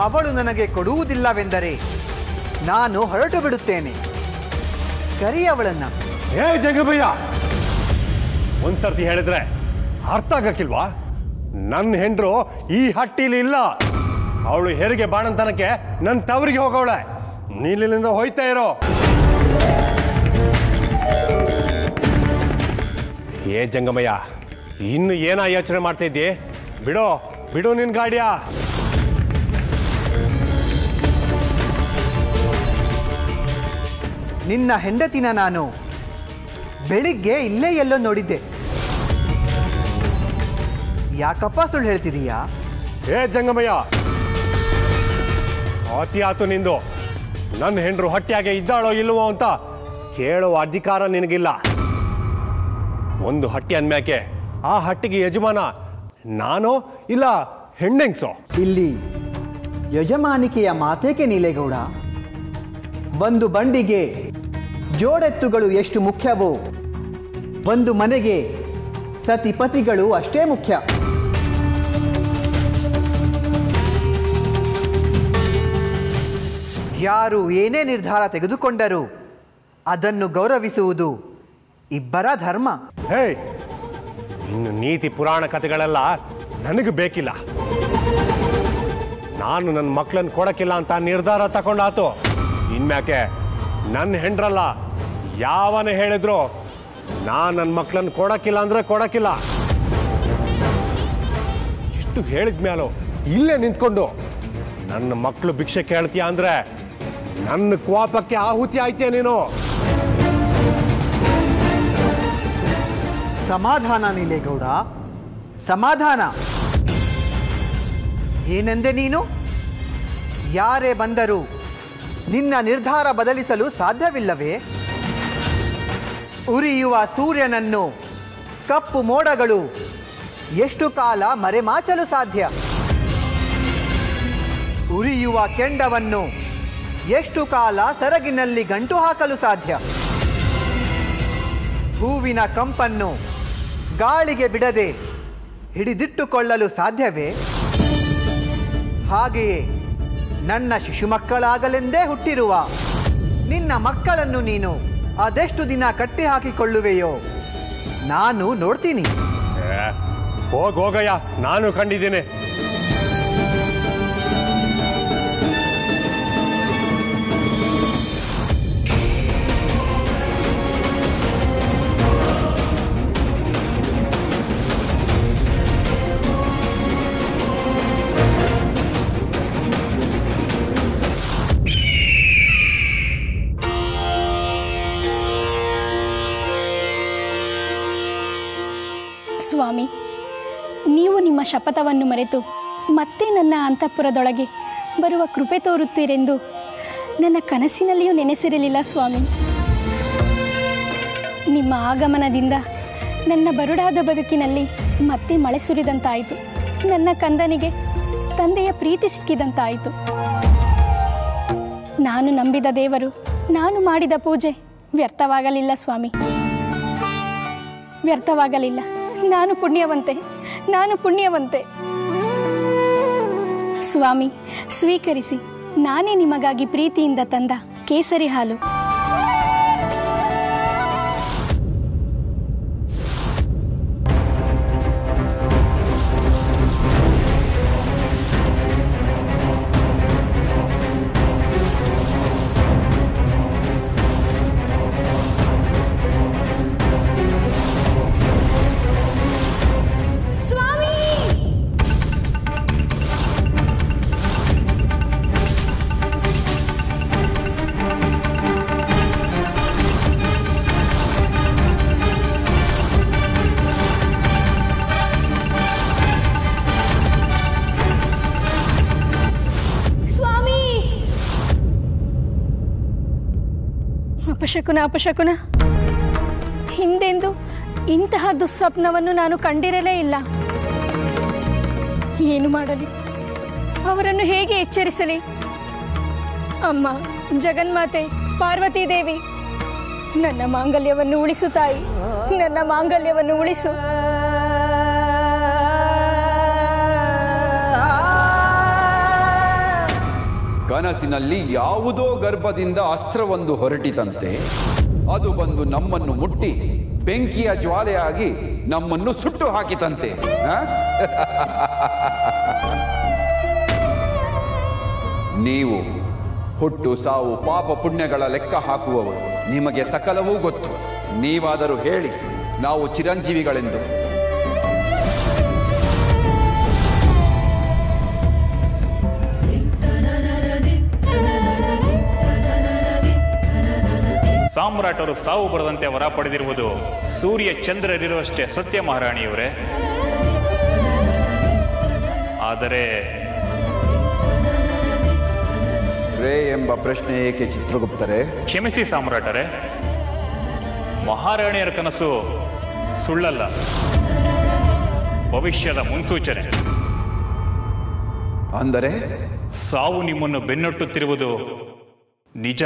ಅವಳು ನನಗೆ ಕೊಡುವುದಿಲ್ಲವೆಂದರೆ ನಾನು ಹೊರಟು ಬಿಡುತ್ತೇನೆ. ಕರಿ ಅವಳನ್ನ. ಏ ಜಂಗಮಯ್ಯ, ಒಂದ್ಸರ್ತಿ ಹೇಳಿದ್ರೆ ಅರ್ಥ ಆಗಕ್ಕಿಲ್ವಾ? ನನ್ನ ಹೆಂಡ್ರು ಈ ಹಟ್ಟಿಲಿ ಇಲ್ಲ. ಅವಳು ಹೆರಿಗೆ ಬಾಣಂತನಕ್ಕೆ ನನ್ನ ತವರಿಗೆ ಹೋಗವಳೆ. ನೀಲಿನಿಂದ ಹೋಯ್ತಾ ಇರೋ. ಏ ಜಂಗಮಯ್ಯ, ಇನ್ನು ಏನ ಯೋಚನೆ ಮಾಡ್ತಾ ಇದ್ದಿ? ಬಿಡೋ ಬಿಡು ನಿನ್ ಗಾಡಿಯಾ. ನಿನ್ನ ಹೆಂಡತಿನ ನಾನು ಬೆಳಿಗ್ಗೆ ಇಲ್ಲೇ ಎಲ್ಲೋ ನೋಡಿದ್ದೆ. ಯಾಕಪ್ಪ ಸುಳ್ಳು ಹೇಳ್ತಿದೀಯಾ? ಏ ಜಂಗಮಯ್ಯ, ಅತಿ ಆತು ನಿಂದು. ನನ್ನ ಹೆಂಡ್ರು ಹಟ್ಟಿಯಾಗೆ ಇದ್ದಾಳೋ ಇಲ್ವೋ ಅಂತ ಕೇಳುವ ಅಧಿಕಾರ ನಿನಗಿಲ್ಲ. ಒಂದು ಹಟ್ಟಿ ಅಂದ್ಮ್ಯಾಕೆ ಆ ಹಟ್ಟಿಗೆ ಯಜಮಾನ ನಾನೋ ಇಲ್ಲ ಹೆಣ್ಣೆಂಗ್ಸೋ? ಇಲ್ಲಿ ಯಜಮಾನಿಕೆಯ ಮಾತೇಕೆ ನೀಲೇಗೌಡ? ಒಂದು ಬಂಡಿಗೆ ಜೋಡೆತ್ತುಗಳು ಎಷ್ಟು ಮುಖ್ಯವೋ, ಒಂದು ಮನೆಗೆ ಸತಿಪತಿಗಳು ಅಷ್ಟೇ ಮುಖ್ಯ. ಯಾರು ಏನೇ ನಿರ್ಧಾರ ತೆಗೆದುಕೊಂಡರೂ ಅದನ್ನು ಗೌರವಿಸುವುದು ಇಬ್ಬರ ಧರ್ಮ. ಹೇ, ಇನ್ನು ನೀತಿ ಪುರಾಣ ಕಥೆಗಳೆಲ್ಲ ನನಗೆ ಬೇಕಿಲ್ಲ. ನಾನು ನನ್ನ ಮಕ್ಕಳನ್ನು ಕೊಡಕ್ಕಿಲ್ಲ ಅಂತ ನಿರ್ಧಾರ ತಗೊಂಡಾತು. ಇನ್ಮ್ಯಾಕೆ ನನ್ನ ಹೆಂಡ್ರಲ್ಲ, ಯಾವನೇ ಹೇಳಿದ್ರು ನಾನು ನನ್ನ ಮಕ್ಕಳನ್ನು ಕೊಡಕ್ಕಿಲ್ಲ ಅಂದ್ರೆ ಕೊಡಕ್ಕಿಲ್ಲ. ಎಷ್ಟು ಹೇಳಿದ್ಮೇಲೂ ಇಲ್ಲೇ ನಿಂತ್ಕೊಂಡು ನನ್ನ ಮಕ್ಕಳು ಭಿಕ್ಷೆ ಕೇಳ್ತೀಯ ಅಂದ್ರೆ ನನ್ನ ಕೋಪಕ್ಕೆ ಆಹುತಿ ಆಯ್ತೀಯ ನೀನು. ಸಮಾಧಾನ ನೀಲೇಗೌಡ, ಸಮಾಧಾನ. ಏನೆಂದೆ ನೀನು? ಯಾರೇ ಬಂದರೂ ನಿನ್ನ ನಿರ್ಧಾರ ಬದಲಿಸಲು ಸಾಧ್ಯವಿಲ್ಲವೇ? ಉರಿಯುವ ಸೂರ್ಯನನ್ನು ಕಪ್ಪು ಮೋಡಗಳು ಎಷ್ಟು ಕಾಲ ಮರೆಮಾಚಲು ಸಾಧ್ಯ? ಉರಿಯುವ ಕೆಂಡವನ್ನು ಎಷ್ಟು ಕಾಲ ಸೆರಗಿನಲ್ಲಿ ಗಂಟು ಹಾಕಲು ಸಾಧ್ಯ? ಹೂವಿನ ಕಂಪನ್ನು ಗಾಳಿಗೆ ಬಿಡದೆ ಹಿಡಿದಿಟ್ಟುಕೊಳ್ಳಲು ಸಾಧ್ಯವೇ? ಹಾಗೆಯೇ ನನ್ನ ಶಿಶುಮಕ್ಕಳಾಗಲೆಂದೇ ಹುಟ್ಟಿರುವ ನಿನ್ನ ಮಕ್ಕಳನ್ನು ನೀನು ಅದೆಷ್ಟು ದಿನ ಕಟ್ಟಿ ಹಾಕಿಕೊಳ್ಳುವೆಯೋ ನಾನು ನೋಡ್ತೀನಿ. ಹೋಗಯ್ಯ, ನಾನು ಕಂಡಿದ್ದೀನಿ. ಸ್ವಾಮಿ, ನೀವು ನಿಮ್ಮ ಶಪಥವನ್ನು ಮರೆತು ಮತ್ತೆ ನನ್ನ ಅಂತಃಪುರದೊಳಗೆ ಬರುವ ಕೃಪೆ ತೋರುತ್ತೀರೆಂದು ನನ್ನ ಕನಸಿನಲ್ಲಿಯೂ ನೆನೆಸಿರಲಿಲ್ಲ ಸ್ವಾಮಿ. ನಿಮ್ಮ ಆಗಮನದಿಂದ ನನ್ನ ಬರುಡಾದ ಬದುಕಿನಲ್ಲಿ ಮತ್ತೆ ಮಳೆ ಸುರಿದಂತಾಯಿತು. ನನ್ನ ಕಂದನಿಗೆ ತಂದೆಯ ಪ್ರೀತಿ ಸಿಕ್ಕಿದಂತಾಯಿತು. ನಾನು ನಂಬಿದ ದೇವರು, ನಾನು ಮಾಡಿದ ಪೂಜೆ ವ್ಯರ್ಥವಾಗಲಿಲ್ಲ ಸ್ವಾಮಿ, ವ್ಯರ್ಥವಾಗಲಿಲ್ಲ. ನಾನು ಪುಣ್ಯವಂತೆ, ನಾನು ಪುಣ್ಯವಂತೆ. ಸ್ವಾಮಿ, ಸ್ವೀಕರಿಸಿ. ನಾನೇ ನಿಮಗಾಗಿ ಪ್ರೀತಿಯಿಂದ ತಂದ ಕೇಸರಿ ಹಾಲು. ಅಪಶಕುನ, ಅಪಶಕುನ. ಹಿಂದೆಂದು ಇಂತಹ ದುಸ್ವಪ್ನವನ್ನು ನಾನು ಕಂಡಿರಲೇ ಇಲ್ಲ. ಏನು ಮಾಡಲಿ? ಅವರನ್ನು ಹೇಗೆ ಎಚ್ಚರಿಸಲಿ? ಅಮ್ಮ ಜಗನ್ಮಾತೆ ಪಾರ್ವತೀ ದೇವಿ, ನನ್ನ ಮಾಂಗಲ್ಯವನ್ನು ಉಳಿಸು ತಾಯಿ, ನನ್ನ ಮಾಂಗಲ್ಯವನ್ನು ಉಳಿಸು. ಕನಸಿನಲ್ಲಿ ಯಾವುದೋ ಗರ್ಭದಿಂದ ಅಸ್ತ್ರವೊಂದು ಹೊರಟಿತಂತೆ. ಅದು ಬಂದು ನಮ್ಮನ್ನು ಮುಟ್ಟಿ ಬೆಂಕಿಯ ಜ್ವಾಲೆಯಾಗಿ ನಮ್ಮನ್ನು ಸುಟ್ಟು ಹಾಕಿತಂತೆ. ನೀವು ಹುಟ್ಟು ಸಾವು ಪಾಪ ಪುಣ್ಯಗಳ ಲೆಕ್ಕ ಹಾಕುವವರು, ನಿಮಗೆ ಸಕಲವೂ ಗೊತ್ತು. ನೀವಾದರೂ ಹೇಳಿ, ನಾವು ಚಿರಂಜೀವಿಗಳೆಂದು. ಸಾಮ್ರಾಟರು ಸಾವು ಬರದಂತೆ ವರ ಪಡೆದಿರುವುದು ಸೂರ್ಯ ಚಂದ್ರರಿರುವಷ್ಟೇ ಸತ್ಯ ಮಹಾರಾಣಿಯವರೇ. ಆದರೆ ರೇ ಎಂಬ ಪ್ರಶ್ನೆ ಏಕೆ ಚಿತ್ರಗುಪ್ತರೇ? ಕ್ಷಮಿಸಿ ಸಾಮ್ರಾಟರೇ, ಮಹಾರಾಣಿಯರ ಕನಸು ಸುಳ್ಳಲ್ಲ, ಭವಿಷ್ಯದ ಮುನ್ಸೂಚನೆ. ಅಂದರೆ ಸಾವು ನಿಮ್ಮನ್ನು ಬೆನ್ನಟ್ಟುತ್ತಿರುವುದು ನಿಜ.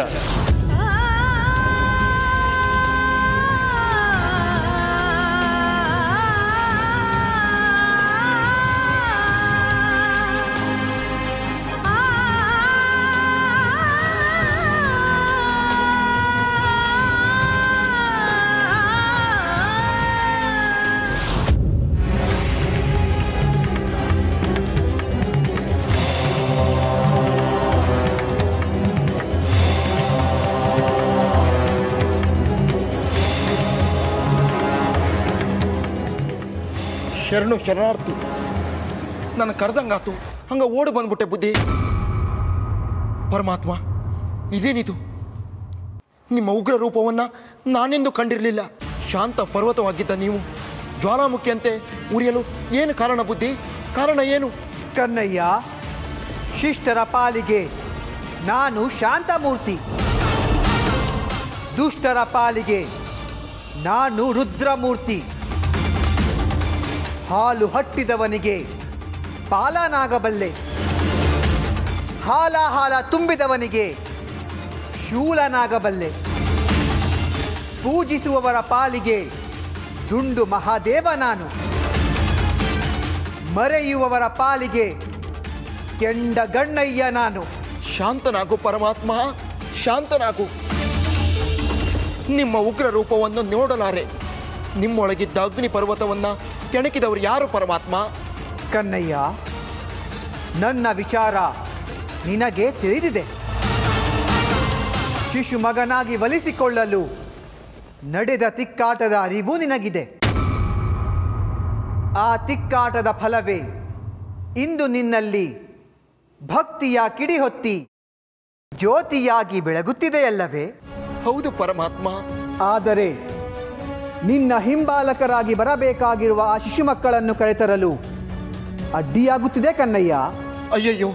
ಶರಣು ಶರಣಾರ್ಥಿ. ನನ್ನ ಕರೆದಂಗಾತು, ಹಂಗ ಓಡಿ ಬಂದ್ಬಿಟ್ಟೆ ಬುದ್ಧಿ. ಪರಮಾತ್ಮ, ಇದೇನಿದು? ನಿಮ್ಮ ಉಗ್ರ ರೂಪವನ್ನು ನಾನೆಂದು ಕಂಡಿರಲಿಲ್ಲ. ಶಾಂತ ಪರ್ವತವಾಗಿದ್ದ ನೀವು ಜ್ವಾಲಾಮುಖಿಯಂತೆ ಉರಿಯಲು ಏನು ಕಾರಣ ಬುದ್ಧಿ? ಕಾರಣ ಏನು? ಕನ್ನಯ್ಯ, ಶಿಷ್ಟರ ಪಾಲಿಗೆ ನಾನು ಶಾಂತಮೂರ್ತಿ, ದುಷ್ಟರ ಪಾಲಿಗೆ ನಾನು ರುದ್ರಮೂರ್ತಿ. ಹಾಲು ಹಟ್ಟಿದವನಿಗೆ ಪಾಲನಾಗಬಲ್ಲೆ, ಹಾಲ ತುಂಬಿದವನಿಗೆ ಶೂಲನಾಗಬಲ್ಲೆ. ಪೂಜಿಸುವವರ ಪಾಲಿಗೆ ದುಂಡು ಮಹಾದೇವ ನಾನು, ಮರೆಯುವವರ ಪಾಲಿಗೆ ಕೆಂಡ ಗಣ್ಣಯ್ಯ ನಾನು. ಶಾಂತನಾಗು ಪರಮಾತ್ಮ, ಶಾಂತನಾಗು. ನಿಮ್ಮ ಉಗ್ರ ರೂಪವನ್ನು ನೋಡಲಾರೆ. ನಿಮ್ಮೊಳಗಿದ್ದ ಅಗ್ನಿ ಪರ್ವತವನ್ನು ಕೆಣಕಿದವರು ಯಾರು ಪರಮಾತ್ಮ? ಕನ್ನಯ್ಯ, ನನ್ನ ವಿಚಾರ ನಿನಗೆ ತಿಳಿದಿದೆ. ಶಿಶು ಮಗನಾಗಿ ಒಲಿಸಿಕೊಳ್ಳಲು ನಡೆದ ತಿಕ್ಕಾಟದ ಅರಿವು ನಿನಗಿದೆ. ಆ ತಿಕ್ಕಾಟದ ಫಲವೇ ಇಂದು ನಿನ್ನಲ್ಲಿ ಭಕ್ತಿಯ ಕಿಡಿಹೊತ್ತಿ ಜ್ಯೋತಿಯಾಗಿ ಬೆಳಗುತ್ತಿದೆಯಲ್ಲವೇ? ಹೌದು ಪರಮಾತ್ಮ. ಆದರೆ ನಿನ್ನ ಹಿಂಬಾಲಕರಾಗಿ ಬರಬೇಕಾಗಿರುವ ಆ ಶಿಶು ಮಕ್ಕಳನ್ನು ಕರೆತರಲು ಅಡ್ಡಿಯಾಗುತ್ತಿದೆ ಕನ್ನಯ್ಯ. ಅಯ್ಯಯ್ಯೋ,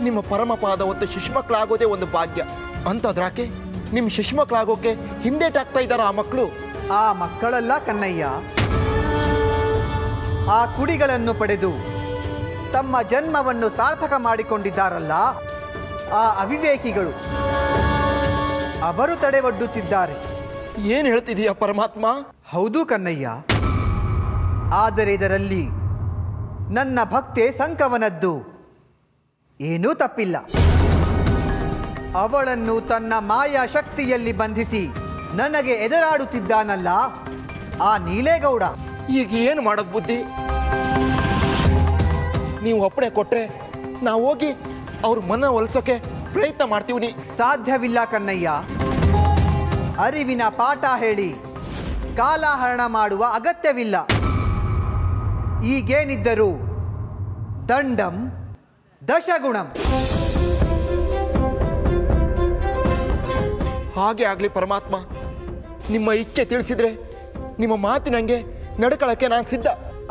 ನಿಮ್ಮ ಪರಮಪಾದ ಹೊತ್ತು ಶಿಶುಮಕ್ಕಳಾಗೋದೇ ಒಂದು ಭಾಗ್ಯ. ಅಂಥದ್ರಾಕೆ ನಿಮ್ಮ ಶಿಶುಮಕ್ಕಳಾಗೋಕೆ ಹಿಂದೇಟಾಗ್ತಾ ಇದ್ದಾರ ಆ ಮಕ್ಕಳು? ಆ ಮಕ್ಕಳಲ್ಲ ಕನ್ನಯ್ಯ, ಆ ಕುಡಿಗಳನ್ನು ಪಡೆದು ತಮ್ಮ ಜನ್ಮವನ್ನು ಸಾರ್ಥಕ ಮಾಡಿಕೊಂಡಿದ್ದಾರಲ್ಲ ಆ ಅವಿವೇಕಿಗಳು, ಅವರು ತಡೆವೊಡ್ಡುತ್ತಿದ್ದಾರೆ. ಏನು ಹೇಳ್ತಿದೀಯ ಪರಮಾತ್ಮ? ಹೌದು ಕನ್ನಯ್ಯ, ಆದರೆ ಇದರಲ್ಲಿ ನನ್ನ ಭಕ್ತೆ ಸಂಕವನದ್ದು ಏನೂ ತಪ್ಪಿಲ್ಲ. ಅವಳನ್ನು ತನ್ನ ಮಾಯಾ ಶಕ್ತಿಯಲ್ಲಿ ಬಂಧಿಸಿ ನನಗೆ ಎದುರಾಡುತ್ತಿದ್ದಾನಲ್ಲ ಆ ನೀಲೇಗೌಡ. ಈಗ ಏನು ಮಾಡೋದು ಬುದ್ಧಿ? ನೀವು ಒಪ್ಪಣೆ ಕೊಟ್ರೆ ನಾವು ಹೋಗಿ ಅವ್ರ ಮನ ಒಲಿಸೋಕೆ ಪ್ರಯತ್ನ ಮಾಡ್ತೀವಿ. ಸಾಧ್ಯವಿಲ್ಲ ಕನ್ನಯ್ಯ. ಅರಿವಿನ ಪಾಠ ಹೇಳಿ ಕಾಲಹರಣ ಮಾಡುವ ಅಗತ್ಯವಿಲ್ಲ. ಈಗೇನಿದ್ದರೂ ದಂಡಂ ದಶಗುಣಂ. ಹಾಗೆ ಆಗಲಿ ಪರಮಾತ್ಮ. ನಿಮ್ಮ ಇಚ್ಛೆ ತಿಳಿಸಿದ್ರೆ ನಿಮ್ಮ ಮಾತಿನಂಗೆ ನಡ್ಕೊಳ್ಳೋಕ್ಕೆ ನಾನು ಸಿದ್ಧ.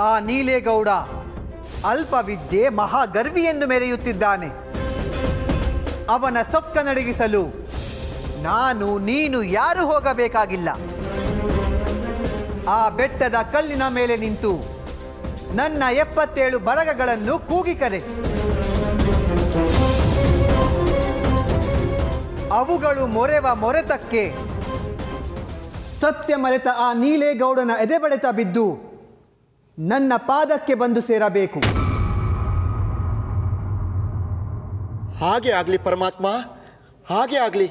ಆ ನೀಲೇಗೌಡ ಅಲ್ಪವಿದ್ಯೆ ಮಹಾಗರ್ವಿ ಎಂದು ಮೆರೆಯುತ್ತಿದ್ದಾನೆ. ಅವನ ಸೊಕ್ಕ ನಡಗಿಸಲು ನಾನು ನೀನು ಯಾರು ಹೋಗಬೇಕಾಗಿಲ್ಲ. ಆ ಬೆಟ್ಟದ ಕಲ್ಲಿನ ಮೇಲೆ ನಿಂತು ನನ್ನ 77 ಬರಗಗಳನ್ನು ಕೂಗಿ ಕರೆ. ಅವುಗಳು ಮೊರೆವ ಮೊರೆತಕ್ಕೆ ಸತ್ಯ ಮರೆತ ಆ ನೀಲೇಗೌಡನ ಎದೆಬಡೆತ ಬಿದ್ದು ನನ್ನ ಪಾದಕ್ಕೆ ಬಂದು ಸೇರಬೇಕು. ಹಾಗೆ ಆಗಲಿ ಪರಮಾತ್ಮ, ಹಾಗೆ ಆಗಲಿ.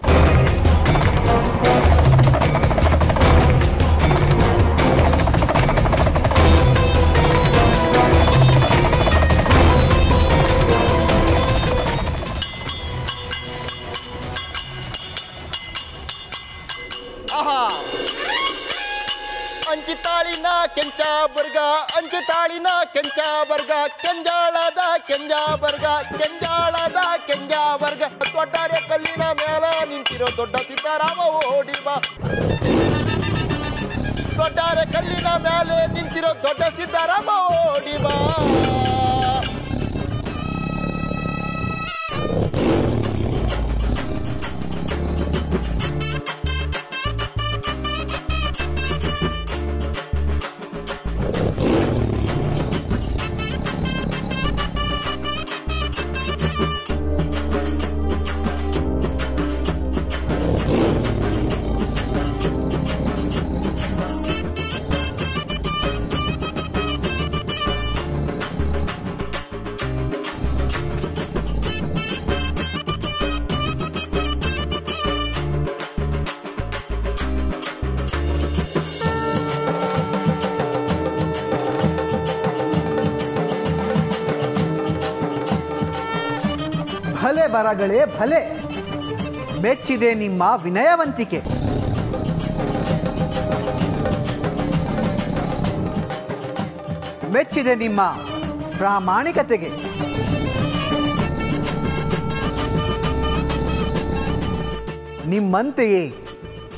ಅಂಚಿತಾಳಿನ ಕೆಂಚ ಬರ್ಗ, ಅಂಚಿತಾಳಿನ ಕೆಂಚ ಬರ್ಗ, ಕೆಂಜಾಳದ ಕೆಂಜ ಬರ್ಗ, ಕೆಂಜಾಳದ ಕೆಂಜ ಬರ್ಗ. ದೊಡ್ಡರೆ ಕಲ್ಲಿನ ಮೇಲೆ ನಿಂತಿರೋ ದೊಡ್ಡ ಸೀತಾರಾಮ ಓಡಿ ಬಾ. ದೊಡ್ಡರೆ ಕಲ್ಲಿನ ಮೇಲೆ ನಿಂತಿರೋ ದೊಡ್ಡ ಸೀತಾರಾಮ ಓಡಿ ಬಾ. ಭಲೆ ಬರಗಳೇ ಭಲೆ. ಮೆಚ್ಚಿದೆ ನಿಮ್ಮ ವಿನಯವಂತಿಕೆ. ಮೆಚ್ಚಿದೆ ನಿಮ್ಮ ಪ್ರಾಮಾಣಿಕತೆಗೆ. ನಿಮ್ಮಂತೆಯೇ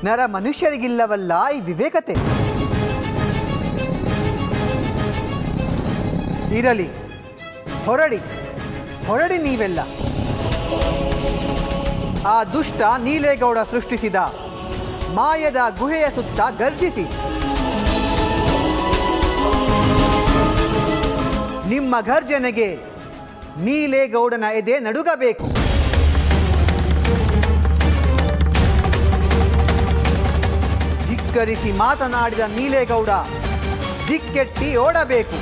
ನರ ಮನುಷ್ಯರಿಗಿಲ್ಲವಲ್ಲ ಈ ವಿವೇಕತೆ. ಇರಲಿ, ಹೊರಡಿ ಹೊರಡಿ ನೀವೆಲ್ಲ. ಆ ದುಷ್ಟ ನೀಲೇಗೌಡ ಸೃಷ್ಟಿಸಿದ ಮಾಯದ ಗುಹೆಯ ಸುತ್ತ ಗರ್ಜಿಸಿ. ನಿಮ್ಮ ಗರ್ಜನೆಗೆ ನೀಲೇಗೌಡನ ಎದೆ ನಡುಗಬೇಕು. ಧಿಕ್ಕರಿಸಿ ಮಾತನಾಡಿದ ನೀಲೇಗೌಡ ದಿಕ್ಕೆಟ್ಟಿ ಓಡಬೇಕು.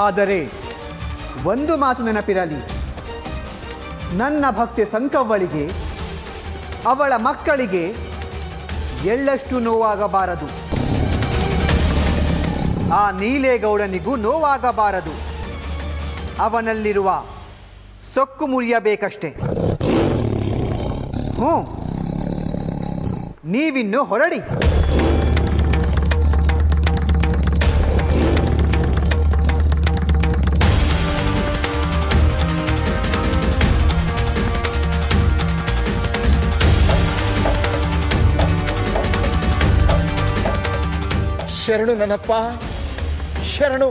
ಆದರೆ ಒಂದು ಮಾತು ನೆನಪಿರಲಿ, ನನ್ನ ಭಕ್ತಿ ಸಂಕವ್ವಳಿಗೆ, ಅವಳ ಮಕ್ಕಳಿಗೆ ಎಳ್ಳಷ್ಟು ನೋವಾಗಬಾರದು. ಆ ನೀಲೇಗೌಡನಿಗೂ ನೋವಾಗಬಾರದು. ಅವನಲ್ಲಿರುವ ಸೊಕ್ಕು ಮುರಿಯಬೇಕಷ್ಟೆ. ನೀವಿನ್ನು ಹೊರಡಿ. ಶರಣು ನನ್ನಪ್ಪ, ಶರಣು.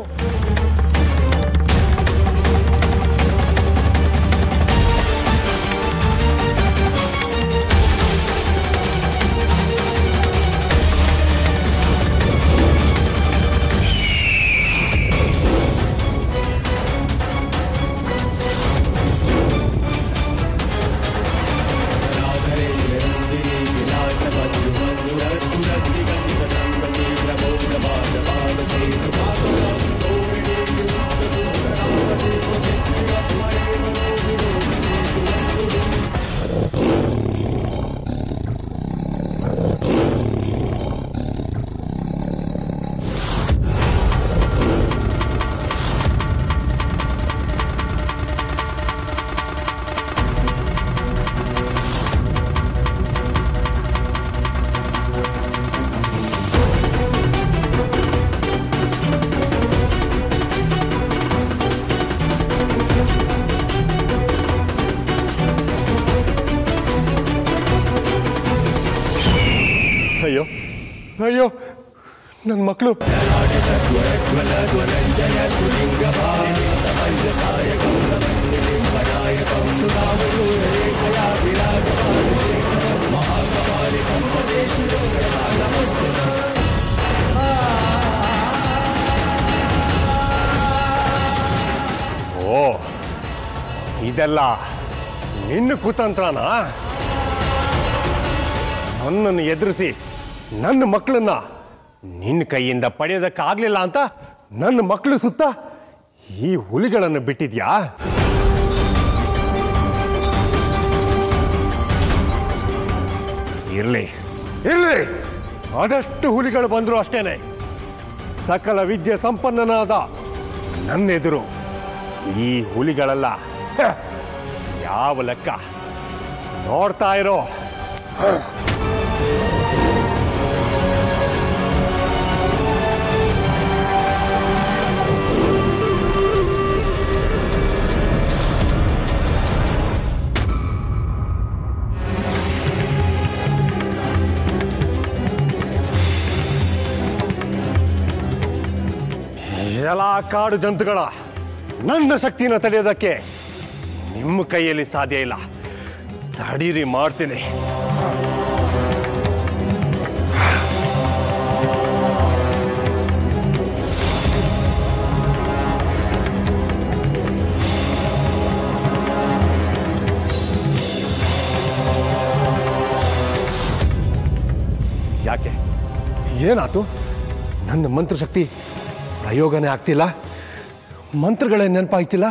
ಅಯ್ಯೋ ನನ್ನ ಮಕ್ಕಳು. ಓ, ಇದೆಲ್ಲ ನಿನ್ನ ಕುತಂತ್ರನ? ನನ್ನನ್ನು ಎದುರಿಸಿ ನನ್ನ ಮಕ್ಕಳನ್ನ ನಿನ್ನ ಕೈಯಿಂದ ಪಡೆಯೋದಕ್ಕಾಗಲಿಲ್ಲ ಅಂತ ನನ್ನ ಮಕ್ಕಳು ಸುತ್ತ ಈ ಹುಲಿಗಳನ್ನು ಬಿಟ್ಟಿದ್ಯಾ? ಇರ್ಲಿ ಇರ್ಲಿ, ಅದಷ್ಟು ಹುಲಿಗಳು ಬಂದ್ರು ಅಷ್ಟೇನೆ. ಸಕಲ ವಿದ್ಯೆ ಸಂಪನ್ನನಾದ ನನ್ನೆದುರು ಈ ಹುಲಿಗಳೆಲ್ಲ ಯಾವ ಲೆಕ್ಕ? ನೋಡ್ತಾ ಇರೋ. ಎಲ್ಲ ಕಾಡು ಜಂತುಗಳ ನನ್ನ ಶಕ್ತಿನ ತಡೆಯೋದಕ್ಕೆ ನಿಮ್ಮ ಕೈಯಲ್ಲಿ ಸಾಧ್ಯ ಇಲ್ಲ. ತಡೀರಿ, ಮಾಡ್ತೀನಿ. ಯಾಕೆ? ಏನಾಯ್ತು? ನನ್ನ ಮಂತ್ರಶಕ್ತಿ ಪ್ರಯೋಗನೇ ಆಗ್ತಿಲ್ಲ, ಮಂತ್ರಗಳೇ ನೆನಪಾಗ್ತಿಲ್ಲ.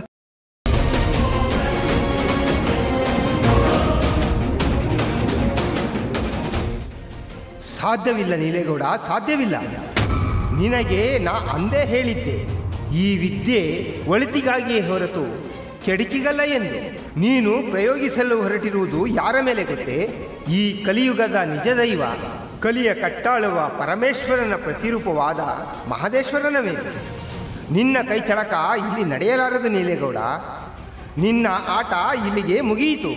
ಸಾಧ್ಯವಿಲ್ಲ ನೀಲೇಗೌಡ, ಸಾಧ್ಯವಿಲ್ಲ. ನಿನಗೆ ನಾ ಅಂದೇ ಹೇಳಿದ್ದೆ, ಈ ವಿದ್ಯೆ ಒಳಿತಿಗಾಗಿಯೇ ಹೊರತು ಕೆಡುಕಿಗಲ್ಲ ಎಂದು. ನೀನು ಪ್ರಯೋಗಿಸಲು ಹೊರಟಿರುವುದು ಯಾರ ಮೇಲೆ ಗೊತ್ತೇ? ಈ ಕಲಿಯುಗದ ನಿಜ ದೈವ, ಕಲಿಯ ಕಟ್ಟಾಳುವ ಪರಮೇಶ್ವರನ ಪ್ರತಿರೂಪವಾದ ಮಹದೇಶ್ವರನ ಮೇಲೆ. ನಿನ್ನ ಕೈ ಚಳಕ ಇಲ್ಲಿ ನಡೆಯಲಾರದು ನೀಲೇಗೌಡ. ನಿನ್ನ ಆಟ ಇಲ್ಲಿಗೆ ಮುಗಿಯಿತು.